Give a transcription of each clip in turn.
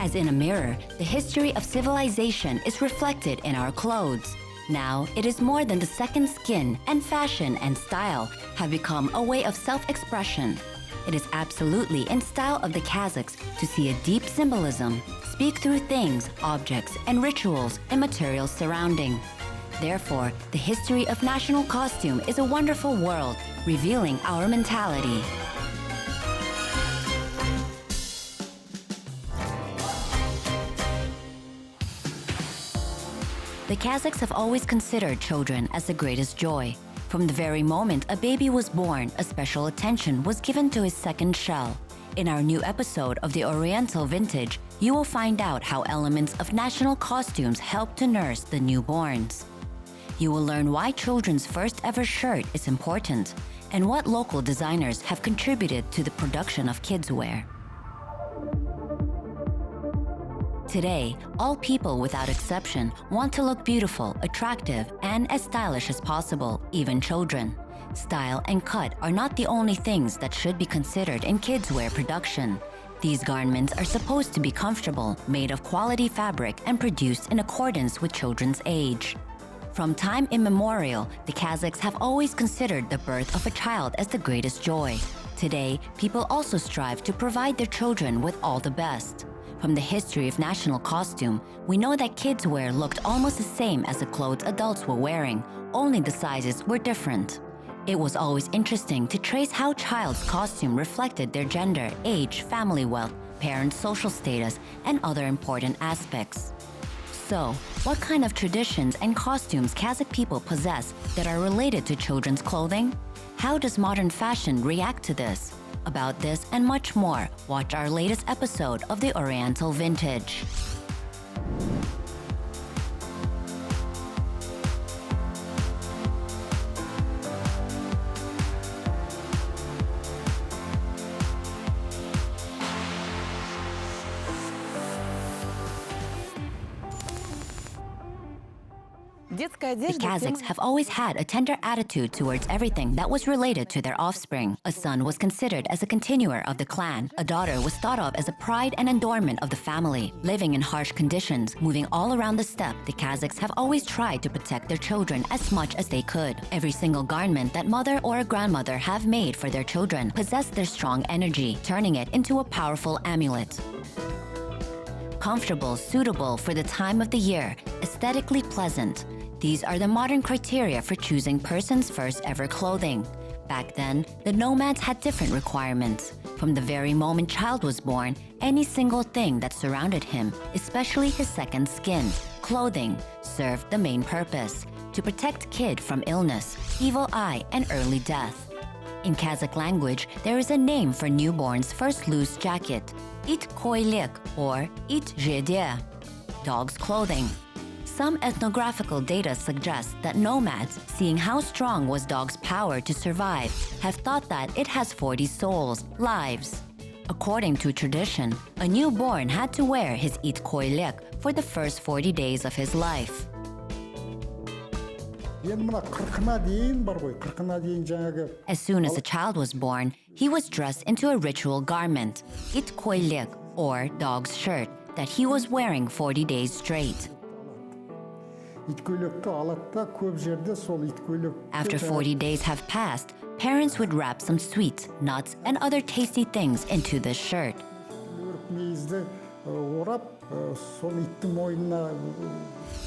As in a mirror, the history of civilization is reflected in our clothes. Now, it is more than the second skin, and fashion and style have become a way of self-expression. It is absolutely in style of the Kazakhs to see a deep symbolism, speak through things, objects, and rituals and material surrounding. Therefore, the history of national costume is a wonderful world, revealing our mentality. The Kazakhs have always considered children as the greatest joy. From the very moment a baby was born, a special attention was given to his second shell. In our new episode of the Oriental Vintage, you will find out how elements of national costumes help to nurse the newborns. You will learn why children's first ever shirt is important and what local designers have contributed to the production of kids' wear. Today, all people without exception want to look beautiful, attractive, and as stylish as possible, even children. Style and cut are not the only things that should be considered in kids' wear production. These garments are supposed to be comfortable, made of quality fabric, and produced in accordance with children's age. From time immemorial, the Kazakhs have always considered the birth of a child as the greatest joy. Today, people also strive to provide their children with all the best. From the history of national costume, we know that kids' wear looked almost the same as the clothes adults were wearing, only the sizes were different. It was always interesting to trace how child's costume reflected their gender, age, family wealth, parents' social status, and other important aspects. So, what kind of traditions and costumes Kazakh people possess that are related to children's clothing? How does modern fashion react to this? About this and much more, watch our latest episode of the Oriental Vintage. The Kazakhs have always had a tender attitude towards everything that was related to their offspring. A son was considered as a continuer of the clan. A daughter was thought of as a pride and adornment of the family. Living in harsh conditions, moving all around the steppe, the Kazakhs have always tried to protect their children as much as they could. Every single garment that mother or a grandmother have made for their children possessed their strong energy, turning it into a powerful amulet. Comfortable, suitable for the time of the year, aesthetically pleasant. These are the modern criteria for choosing person's first ever clothing. Back then, the Nomads had different requirements. From the very moment child was born, any single thing that surrounded him, especially his second skin, clothing, served the main purpose: to protect kid from illness, evil eye, and early death. In Kazakh language, there is a name for newborn's first loose jacket: it koylik or it jede, dog's clothing. Some ethnographical data suggest that nomads, seeing how strong was dog's power to survive, have thought that it has 40 souls, lives. According to tradition, a newborn had to wear his it koylik for the first 40 days of his life. As soon as a child was born, he was dressed into a ritual garment, it koylik, or dog's shirt, that he was wearing 40 days straight. After 40 days have passed, parents would wrap some sweets, nuts, and other tasty things into this shirt.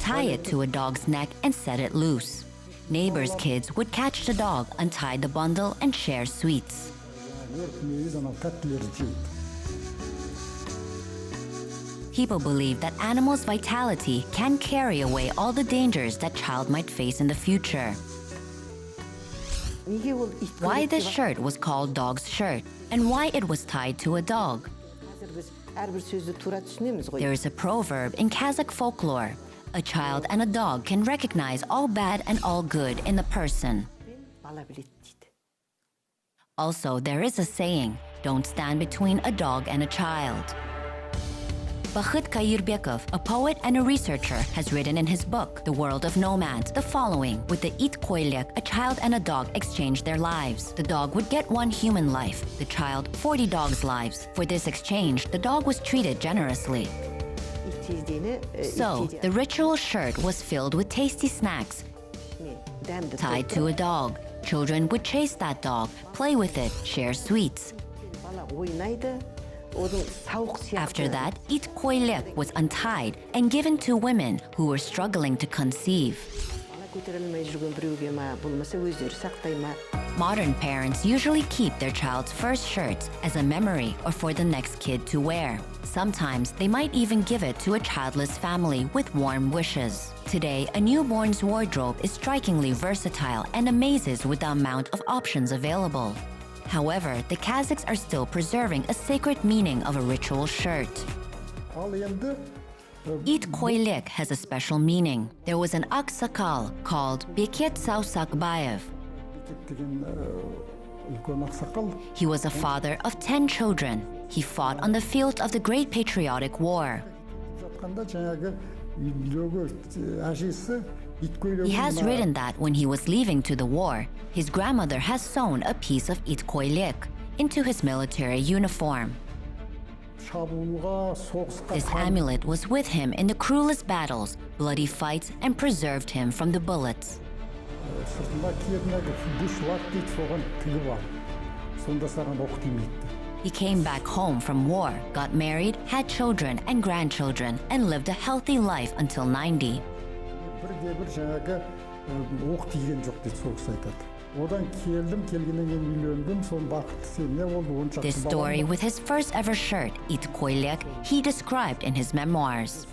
Tie it to a dog's neck and set it loose. Neighbors' kids would catch the dog, untie the bundle, and share sweets. People believe that animals' vitality can carry away all the dangers that child might face in the future. Why this shirt was called dog's shirt, and why it was tied to a dog. There is a proverb in Kazakh folklore: a child and a dog can recognize all bad and all good in the person. Also, there is a saying: don't stand between a dog and a child. Bakhit Kayırbekov, a poet and a researcher, has written in his book, The World of Nomads, the following: with the it koylik, a child and a dog exchanged their lives. The dog would get 1 human life, the child 40 dogs' lives. For this exchange, the dog was treated generously. So, the ritual shirt was filled with tasty snacks, tied to a dog. Children would chase that dog, play with it, share sweets. After that, it koylek was untied and given to women who were struggling to conceive. Modern parents usually keep their child's first shirts as a memory or for the next kid to wear. Sometimes they might even give it to a childless family with warm wishes. Today, a newborn's wardrobe is strikingly versatile and amazes with the amount of options available. However, the Kazakhs are still preserving a sacred meaning of a ritual shirt. It koylek has a special meaning. There was an aksakal called Beket Sausakbayev. He was a father of 10 children. He fought on the field of the Great Patriotic War. He has written that when he was leaving to the war, his grandmother has sewn a piece of it koylek into his military uniform. This amulet was with him in the cruelest battles, bloody fights, and preserved him from the bullets. He came back home from war, got married, had children and grandchildren, and lived a healthy life until 90. This story with his first ever shirt, it koylek, he described in his memoirs.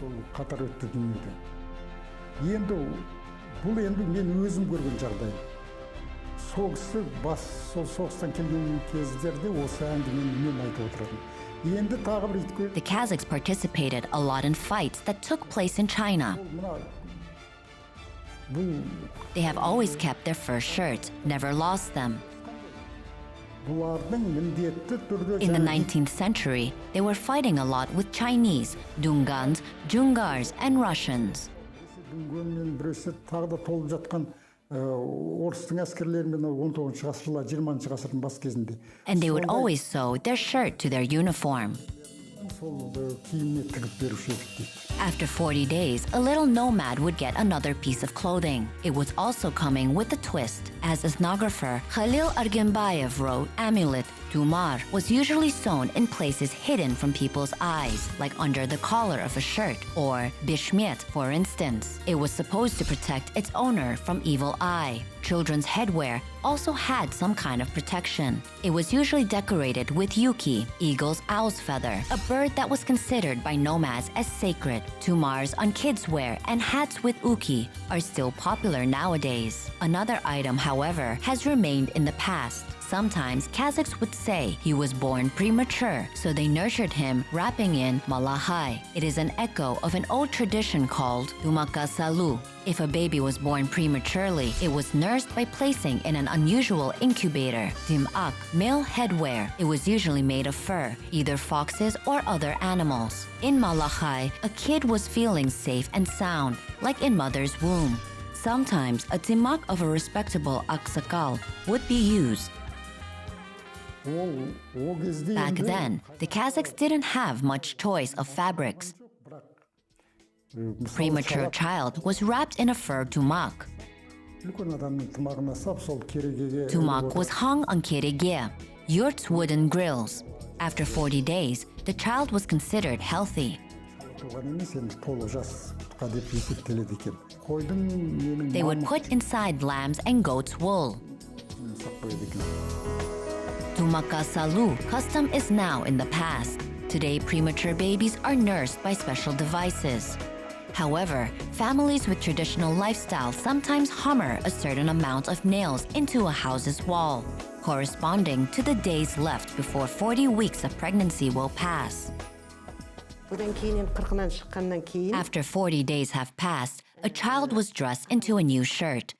The Kazakhs participated a lot in fights that took place in China. They have always kept their first shirts, never lost them. In the 19th century, they were fighting a lot with Chinese, Dungans, Jungars, and Russians. And they would always sew their shirt to their uniform. After 40 days, a little nomad would get another piece of clothing. It was also coming with a twist. As ethnographer Khalil Argenbayev wrote, amulet, dumar, was usually sewn in places hidden from people's eyes, like under the collar of a shirt, or bishmet, for instance. It was supposed to protect its owner from evil eye. Children's headwear also had some kind of protection. It was usually decorated with yuki, eagle's owl's feather, a bird that was considered by nomads as sacred. Tumars on kids' wear and hats with uki are still popular nowadays. Another item, however, has remained in the past. Sometimes Kazakhs would say he was born premature, so they nurtured him wrapping in malahai. It is an echo of an old tradition called dumakasalu. If a baby was born prematurely, it was nursed by placing in an unusual incubator, dimak, male headwear. It was usually made of fur, either foxes or other animals. In malahai, a kid was feeling safe and sound, like in mother's womb. Sometimes a dimak of a respectable aksakal would be used. Back then, the Kazakhs didn't have much choice of fabrics. Premature child was wrapped in a fur tumak. Tumak was hung on kerege, yurt's wooden grills. After 40 days, the child was considered healthy. They would put inside lamb's and goat's wool. Dumakasalu custom is now in the past. Today, premature babies are nursed by special devices. However, families with traditional lifestyle sometimes hammer a certain amount of nails into a house's wall, corresponding to the days left before 40 weeks of pregnancy will pass. After 40 days have passed, a child was dressed into a new shirt.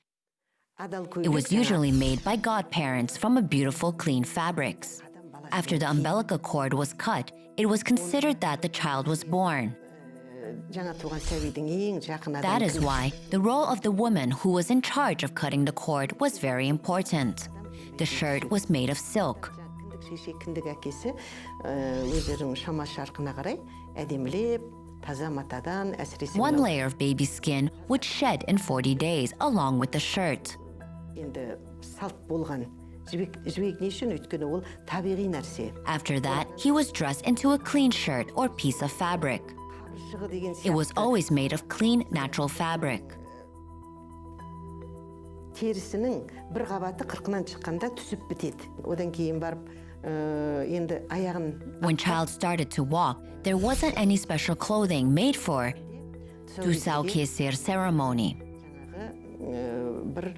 It was usually made by godparents from a beautiful, clean fabrics. After the umbilical cord was cut, it was considered that the child was born. That is why the role of the woman who was in charge of cutting the cord was very important. The shirt was made of silk. таза матадан, әсіресе One layer of baby skin would shed in 40 days along with the shirt. енді салт болған жібек не үшін? Өйткені ол табиғи нәрсе. After that, he was dressed into a clean shirt or piece of fabric. Қабыршығы деген It was сияқты always made of clean, natural fabric. терісінің бір қабаты қырқынан шыққанда түсіп бітеді. Одан кейін барып енді аяғын When child started to walk, there wasn't any special clothing made for Dusal Kesir ceremony. жаңағы бір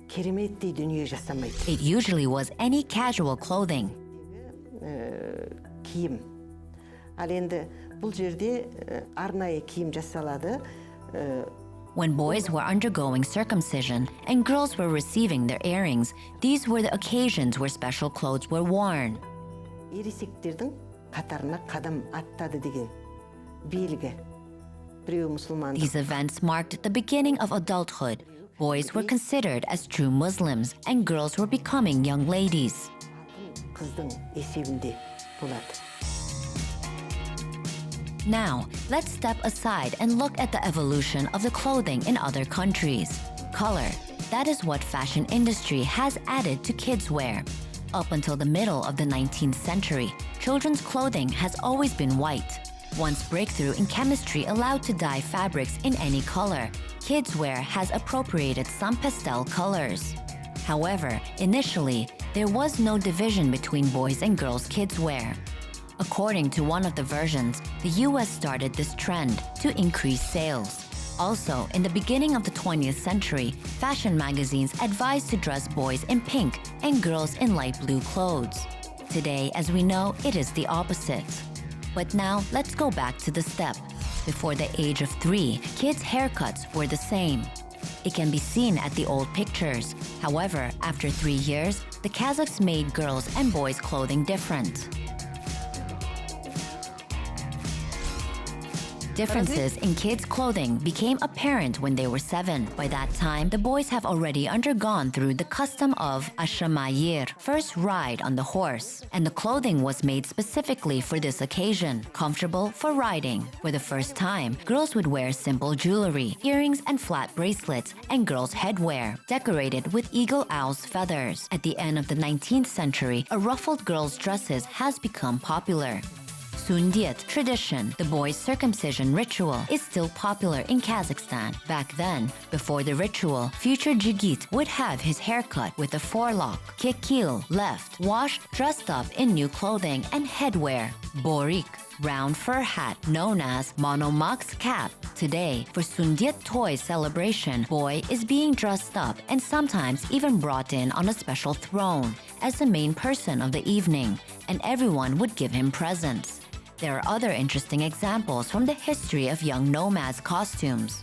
кереметтей дүние жасамайды. It usually was any casual clothing. Киім. Ал енді бұл жерде арнайы киім жасалады. When boys were undergoing circumcision and girls were receiving their earrings, these were the occasions where special clothes were worn. Ересектердің қатарына қадам аттады деген белгі. Біреу мұсылман. These events marked the beginning of adulthood. Boys were considered as true Muslims and girls were becoming young ladies. Қыздың есебінде болады. Now, let's step aside and look at the evolution of the clothing in other countries. Color. That is what fashion industry has added to kids' wear. Up until the middle of the 19th century, children's clothing has always been white. Once breakthrough in chemistry allowed to dye fabrics in any color, kids' wear has appropriated some pastel colors. However, initially, there was no division between boys and girls' kids' wear. According to one of the versions, the US started this trend to increase sales. Also, in the beginning of the 20th century, fashion magazines advised to dress boys in pink and girls in light blue clothes. Today, as we know, it is the opposite. But now, let's go back to the step. Before the age of 3, kids' haircuts were the same. It can be seen at the old pictures. However, after 3 years, the Kazakhs made girls' and boys' clothing different. Differences in kids' clothing became apparent when they were 7. By that time, the boys have already undergone through the custom of ashamayir, first ride on the horse, and the clothing was made specifically for this occasion, comfortable for riding. For the first time, girls would wear simple jewelry, earrings and flat bracelets, and girls' headwear, decorated with eagle owl's feathers. At the end of the 19th century, a ruffled girls' dresses has become popular. Sundiet tradition, the boy's circumcision ritual, is still popular in Kazakhstan. Back then, before the ritual, future Jigit would have his haircut with a forelock, kikil, left, washed, dressed up in new clothing and headwear. Borik, round fur hat known as monomax cap. Today, for Sundiet toy celebration, boy is being dressed up and sometimes even brought in on a special throne as the main person of the evening, and everyone would give him presents. There are other interesting examples from the history of young nomads' costumes.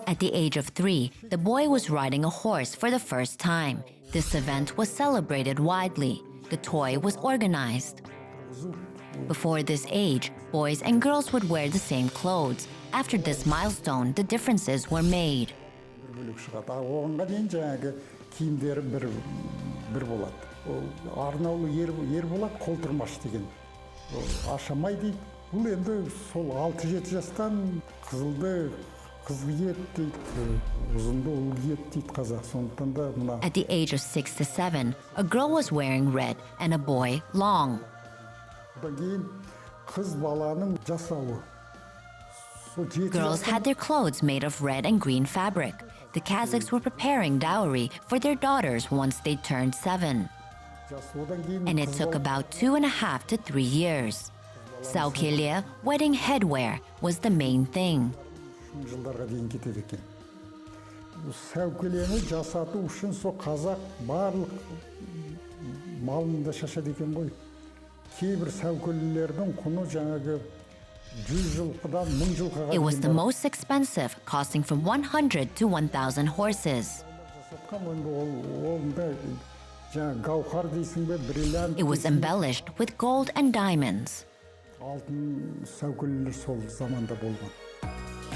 At the age of 3, the boy was riding a horse for the first time. This event was celebrated widely. The toy was organized. Before this age, boys and girls would wear the same clothes. After this milestone, the differences were made. Арнаулы ер болады, қолтырмаш деген. Ашамай дейді. Бұл енді сол 6-7 жастан қызылды қыз киеді дейді, ұзынды ұл киеді дейді қазақ. Сондықтан да мына. At the age of 6 to 7, a girl was wearing red and a boy long. Одан кейін қыз баланың жасауы. Girls had their clothes made of red and green fabric. The Kazakhs were preparing dowry for their daughters once they turned 7. And it took about 2.5 to 3 years. Saukeliya, wedding headwear, was the main thing. Сәукелені жасату үшін со қазақ барлық малында шашады екен ғой. Кейбір сәукелелердің құны жаңағы 100 жылқыдан 1000 жылқыға. It was the most expensive, costing from 100 to 1,000 horses. It was embellished with gold and diamonds. Алтын сәукелелер сол заманда болған.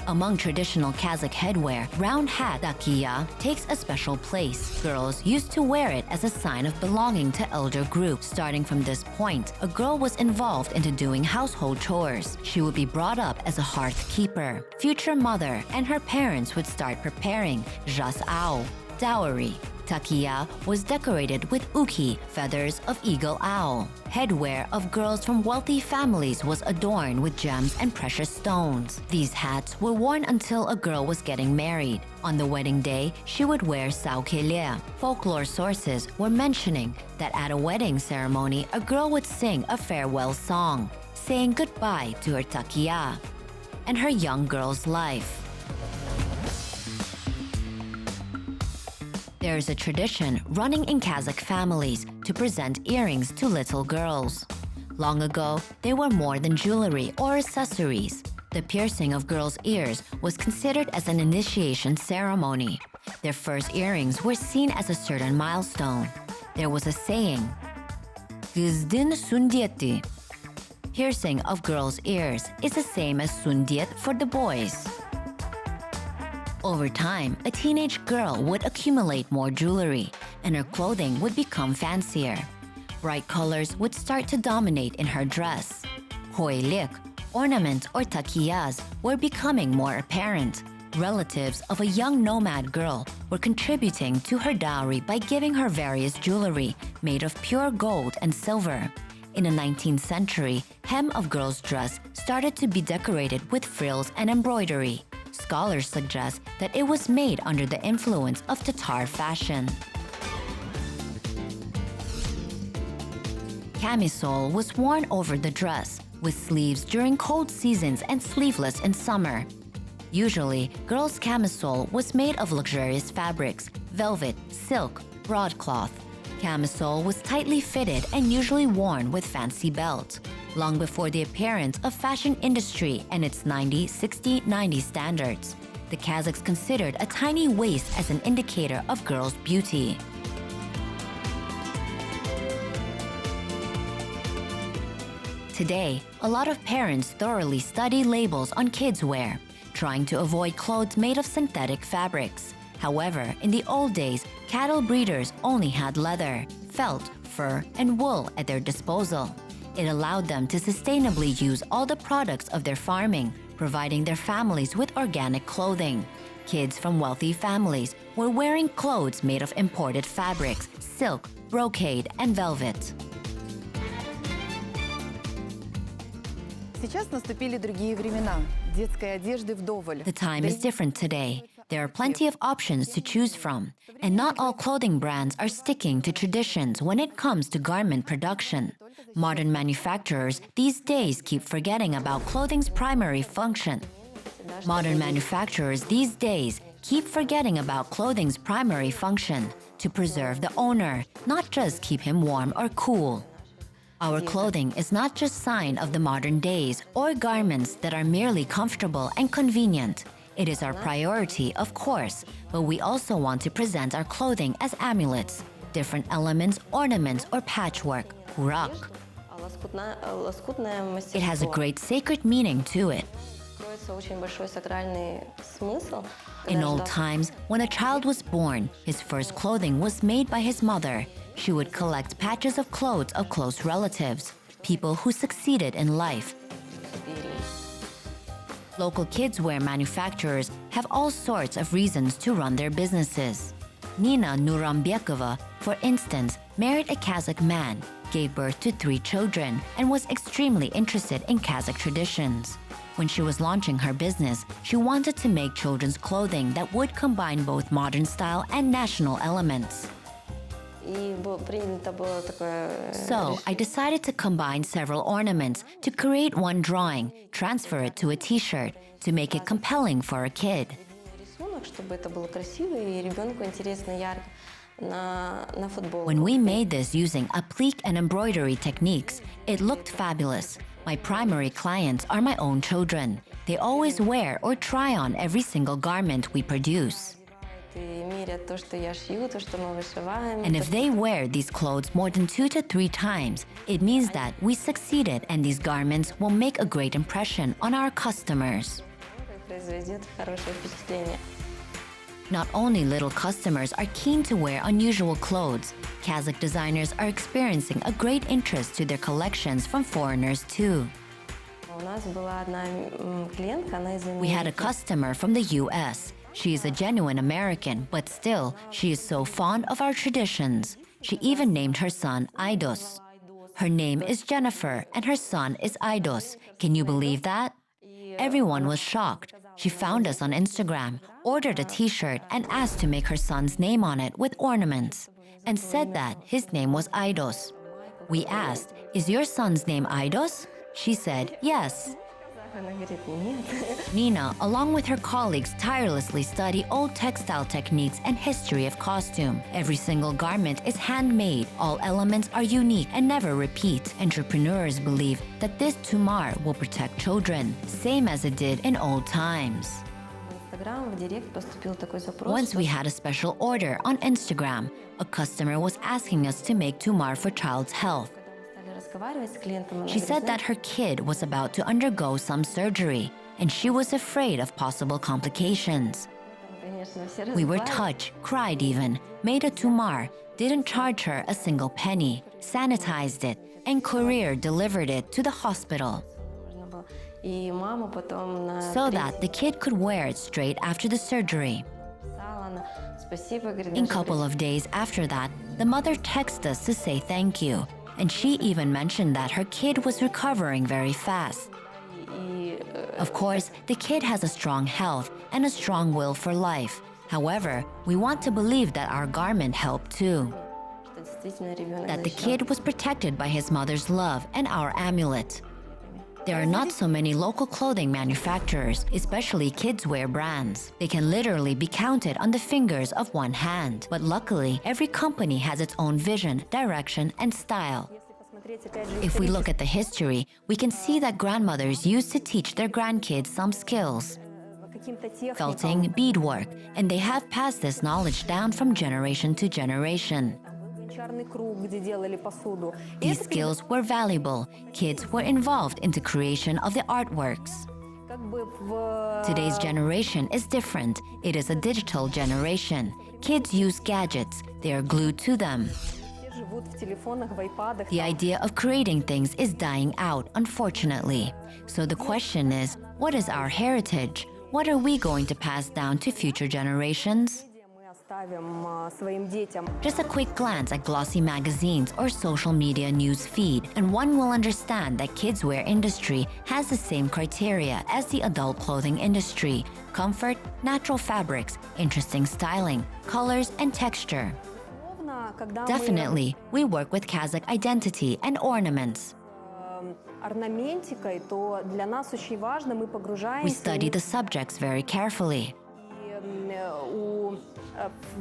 Among traditional Kazakh headwear, round hat takiya takes a special place. Girls used to wear it as a sign of belonging to elder groups. Starting from this point, a girl was involved into doing household chores. She would be brought up as a hearth keeper. Future mother and her parents would start preparing jas'ao, dowry. Takiya was decorated with uki, feathers of eagle owl. Headwear of girls from wealthy families was adorned with gems and precious stones. These hats were worn until a girl was getting married. On the wedding day, she would wear saukele. Folklore sources were mentioning that at a wedding ceremony, a girl would sing a farewell song, saying goodbye to her takiya and her young girl's life. There is a tradition running in Kazakh families to present earrings to little girls. Long ago, they were more than jewelry or accessories. The piercing of girls' ears was considered as an initiation ceremony. Their first earrings were seen as a certain milestone. There was a saying, "Kızdın sünneti." Piercing of girls' ears is the same as sünnet for the boys. Over time, a teenage girl would accumulate more jewelry, and her clothing would become fancier. Bright colors would start to dominate in her dress. Hoylik, ornaments or takiyas, were becoming more apparent. Relatives of a young nomad girl were contributing to her dowry by giving her various jewelry made of pure gold and silver. In the 19th century, hem of girls' dress started to be decorated with frills and embroidery. Scholars suggest that it was made under the influence of Tatar fashion. Camisole was worn over the dress, with sleeves during cold seasons and sleeveless in summer. Usually, girls' camisole was made of luxurious fabrics, velvet, silk, broadcloth. Camisole was tightly fitted and usually worn with fancy belt. Long before the appearance of fashion industry and its 90-60-90 standards, the Kazakhs considered a tiny waist as an indicator of girls' beauty. Today, a lot of parents thoroughly study labels on kids' wear, trying to avoid clothes made of synthetic fabrics. However, in the old days, cattle breeders only had leather, felt, fur, and wool at their disposal. It allowed them to sustainably use all the products of their farming, providing their families with organic clothing. Kids from wealthy families were wearing clothes made of imported fabrics, silk, brocade, and velvet. Сейчас наступили другие времена. Детской одежды вдоволь. The time is different today. There are plenty of options to choose from, and not all clothing brands are sticking to traditions when it comes to garment production. Modern manufacturers these days keep forgetting about clothing's primary function. To preserve the owner, not just keep him warm or cool. Our clothing is not just a sign of the modern days or garments that are merely comfortable and convenient. It is our priority, of course, but we also want to present our clothing as amulets, different elements, ornaments, or patchwork, kurak. It has a great sacred meaning to it. In old times, when a child was born, his first clothing was made by his mother. She would collect patches of clothes of close relatives, people who succeeded in life. Local kids' wear manufacturers have all sorts of reasons to run their businesses. Nina Nurambekova, for instance, married a Kazakh man, gave birth to 3 children, and was extremely interested in Kazakh traditions. When she was launching her business, she wanted to make children's clothing that would combine both modern style and national elements. So, I decided to combine several ornaments to create one drawing, transfer it to a t-shirt, to make it compelling for a kid. When we made this using applique and embroidery techniques, it looked fabulous. My primary clients are my own children. They always wear or try on every single garment we produce. And if they wear these clothes more than 2 to 3 times, it means that we succeeded and these garments will make a great impression on our customers. Произведет хорошее впечатление. Not only little customers are keen to wear unusual clothes, Kazakh designers are experiencing a great interest to their collections from foreigners too. У нас была одна клиентка, она из We had a Америки. customer from the US. She is a genuine American, but still, she is so fond of our traditions. She even named her son Aidos. Her name is Jennifer, and her son is Aidos. Can you believe that? Everyone was shocked. She found us on Instagram, ordered a t-shirt, and asked to make her son's name on it with ornaments, and said that his name was Aidos. We asked, "Is your son's name Aidos?" She said, "Yes." Она говорит, нет. Nina, along with her colleagues, tirelessly study old textile techniques and history of costume. Every single garment is handmade. All elements are unique and never repeat. Entrepreneurs believe that this tumar will protect children, same as it did in old times. В Инстаграм, в Директ поступил такой запрос. Once we had a special order on Instagram. A customer was asking us to make tumar for child's health. Стали разговаривать с клиентом. Она She говорит, said that «Знаешь, her kid was about to undergo some surgery, and she was afraid of possible complications. конечно, все We were разговаривают». touched, cried even, made a tumar, didn't charge her a single penny, sanitized it, and courier delivered it to the hospital Можно было. И мама потом на so that the kid could wear it straight after the surgery. написала, она, спасибо, говорит, In a даже couple of days after that, the mother texted us to say thank you, and she even mentioned that her kid was recovering very fast. и Of course, the kid has a strong health and a strong will for life. However, we want to believe that our garment helped too, что действительно ребенок that the защищен. kid was protected by his mother's love and our amulet. There are not so many local clothing manufacturers, especially kids-wear brands. They can literally be counted on the fingers of one hand. But luckily, every company has its own vision, direction, and style. Если посмотреть, опять же, If we look at the history, we can see that grandmothers used to teach their grandkids some skills, каким-то техникам, felting, beadwork, and they have passed this knowledge down from generation to generation. был гончарный круг, где делали посуду. И These это skills were valuable. Kids were involved in the creation of the artworks. как бы в Today's generation is different. It is a digital generation. Kids use gadgets. They are glued to them. все живут в телефонах, в айпадах. The idea of creating things is dying out, unfortunately. So the question is, what is our heritage? What are we going to pass down to future generations? Где мы оставим своим детям. Just a quick glance at glossy magazines or social media news feed, and one will understand that kids' wear industry has the same criteria as the adult clothing industry: comfort, natural fabrics, interesting styling, colors, and texture. Безусловно, когда Definitely, we work with Kazakh identity and ornaments. мы орнаментикой, то для нас очень важно, мы We погружаемся. study the subjects very carefully. У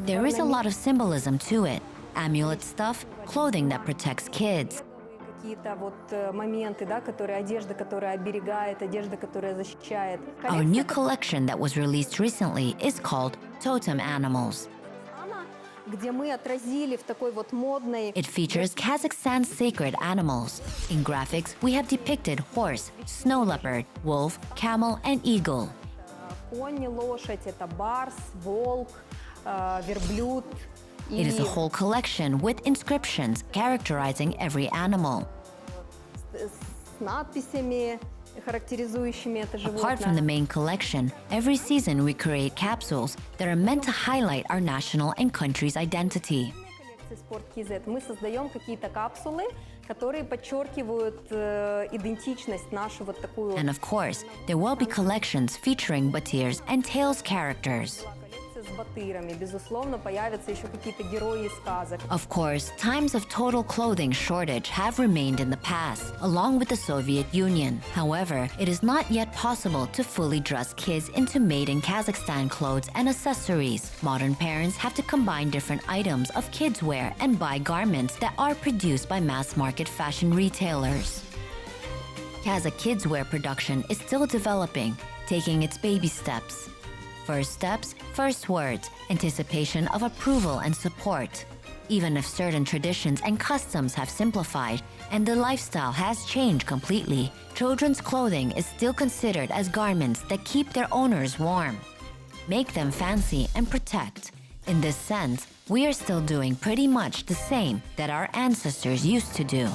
There is a lot of symbolism to it. Amulet stuff, clothing that protects kids. какие-то вот моменты, да, которые одежда, которая оберегает, одежда, которая защищает. Our new collection that was released recently is called Totem Animals. Казахстана, где мы отразили в такой вот модной It features Kazakhstan's sacred animals. In graphics, we have depicted horse, snow leopard, wolf, camel, and eagle. конь, лошадь, это барс, волк, верблюд. It is a whole collection with inscriptions characterizing every animal. С надписями, характеризующими это Apart from the животное. main collection, every season we create capsules that are meant to highlight our national and country's identity. Коллекции Sport KZ мы создаем какие-то капсулы, которые подчеркивают идентичность нашу вот такую. And of course, there will be collections featuring Batirs and Tales characters. Коллекция с батырами. Безусловно, появятся еще какие-то герои из сказок. Of course, times of total clothing shortage have remained in the past, along with the Soviet Union. However, it is not yet possible to fully dress kids into made in Kazakhstan clothes and accessories. Modern parents have to combine different items of kids' wear and buy garments that are produced by mass-market fashion retailers. Kazakh kids' wear production is still developing, taking its baby steps. First steps, first words, anticipation of approval and support. Even if certain traditions and customs have simplified and the lifestyle has changed completely, children's clothing is still considered as garments that keep their owners warm, make them fancy, and protect. In this sense, we are still doing pretty much the same that our ancestors used to do.